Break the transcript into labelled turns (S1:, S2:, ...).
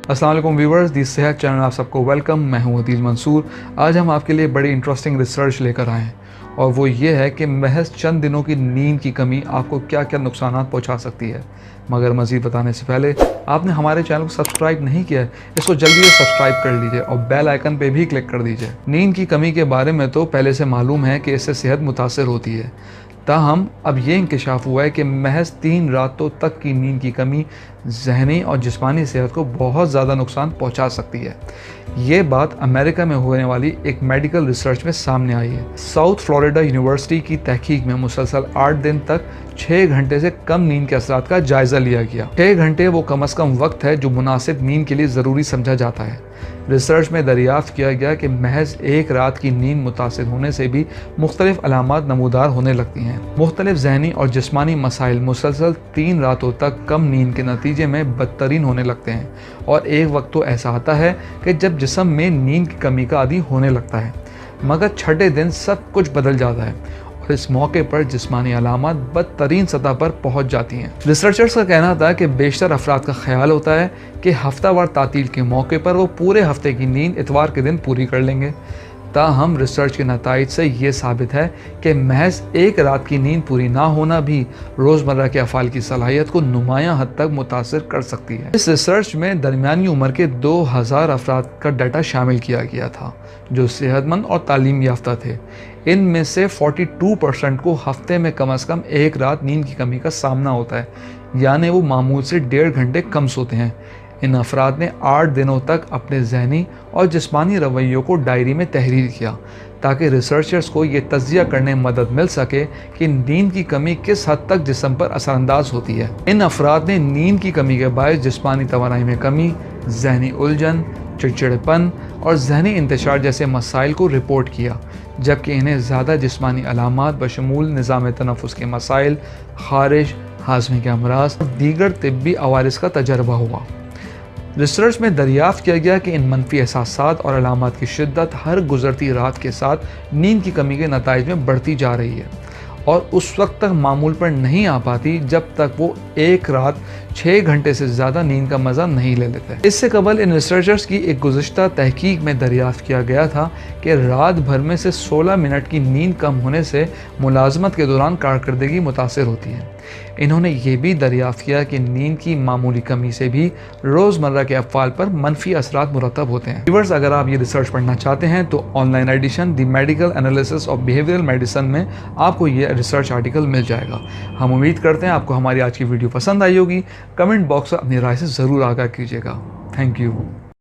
S1: अस्सलाम वालेकुम व्यूवर्स, दी सेहत चैनल आप सबको वेलकम। मैं हूं अदील मंसूर। आज हम आपके लिए बड़ी इंटरेस्टिंग रिसर्च लेकर आए हैं और वो ये है कि महज चंद दिनों की नींद की कमी आपको क्या क्या नुकसान पहुंचा सकती है। मगर मज़ीद बताने से पहले आपने हमारे चैनल को सब्सक्राइब नहीं किया है, इसको जल्दी से सब्सक्राइब कर लीजिए और बेल आइकन पे भी क्लिक कर दीजिए। नींद की कमी के बारे में तो पहले से मालूम है कि इससे सेहत मुतासर होती है, ताहम अब ये इंकशाफ हुआ है कि महज 3 रातों तक की नींद की कमी जहनी और जिस्मानी सेहत को बहुत ज़्यादा नुकसान पहुंचा सकती है। ये बात अमेरिका में होने वाली एक मेडिकल रिसर्च में सामने आई है। साउथ फ्लोरिडा यूनिवर्सिटी की तहकीक में मुसलसल 8 दिन तक 6 घंटे से कम नींद के असरात का जायज़ा लिया गया। 6 घंटे वो कम अज़ कम वक्त है जो मुनासिब नींद के लिए ज़रूरी समझा जाता है। रिसर्च में दरियाफ्त किया गया कि महज एक रात की नींद मुतासिर होने से भी मुख्तलिफ अलामात नमूदार होने लगती हैं। मुख्तलिफ जहनी और जिस्मानी मसाइल मुसलसल 3 रातों तक कम नींद के नतीजे में बदतरीन होने लगते हैं और एक वक्त तो ऐसा आता है कि जब जिस्म में नींद की कमी का आदी होने लगता है, मगर छठे दिन सब कुछ बदल जाता है और इस मौके पर जिस्मानी अलामात बदतरीन सतह पर पहुंच जाती हैं। रिसर्चर्स का कहना था कि बेशतर अफराद का ख्याल होता है कि हफ्तावार तातील के मौके पर वो पूरे हफ्ते की नींद इतवार के दिन पूरी कर लेंगे। ताहम रिसर्च के नताइज से ये साबित है कि महज एक रात की नींद पूरी ना होना भी रोज़मर्रा के अफ़ाल की सलाहियत को नुमायां हद तक मुतासिर कर सकती है। इस रिसर्च में दरमियानी उम्र के 2000 अफराद का डाटा शामिल किया गया था जो सेहतमंद और तालीम याफ्ता थे। इनमें से 42% को हफ्ते में कम अज़ कम एक रात नींद की कमी का सामना होता है, यानी वो मामूल से 1.5 घंटे कम सोते हैं। इन अफराद ने 8 दिनों तक अपने जहनी और जिस्मानी रवैयों को डायरी में तहरीर किया ताकि रिसर्चर्स को ये तज्जिया करने में मदद मिल सके कि नींद की कमी किस हद तक जिस्म पर असरअंदाज होती है। इन अफराद ने नींद की कमी के बायस जिस्मानी तवानाई में कमी, जहनी उलझन, चिड़चिड़ेपन और जहनी इंतशार जैसे मसाइल को रिपोर्ट किया, जबकि इन्हें ज़्यादा जिस्मानी अलामात बशमूल निज़ाम तनफ़ुस के मसाइल, खारिश, हाज़मे के अमराज और दीगर तिब्बी अवारिस का तजर्बा हुआ। रिसर्च में दरियाफ्त किया गया कि इन मनफी एहसासात और अलामात की शिद्दत हर गुजरती रात के साथ नींद की कमी के नताइज में बढ़ती जा रही है और उस वक्त तक मामूल पर नहीं आ पाती जब तक वो एक रात 6 घंटे से ज़्यादा नींद का मज़ा नहीं ले लेते। इससे कबल इन रिसर्चर्स की एक गुज़श्ता तहकीक में दरियाफ्त किया गया था कि रात भर में से 16 मिनट की नींद कम होने से मुलाजमत के दौरान कारकर्दगी मुतासिर होती है। इन्होंने ये भी दरियाफ्त किया कि नींद की मामूली कमी से भी रोज़मर्रा के अफ़ाल पर मनफी असरात मुरतब होते हैं। व्यूअर्स, अगर आप ये रिसर्च पढ़ना चाहते हैं तो online edition the medical analysis of behavioural medicine में आपको ये रिसर्च आर्टिकल मिल जाएगा। हम उम्मीद करते हैं आपको हमारी आज की वीडियो पसंद आई होगी। कमेंट बॉक्स में अपनी राय से ज़रूर आगाह कीजिएगा। Thank you.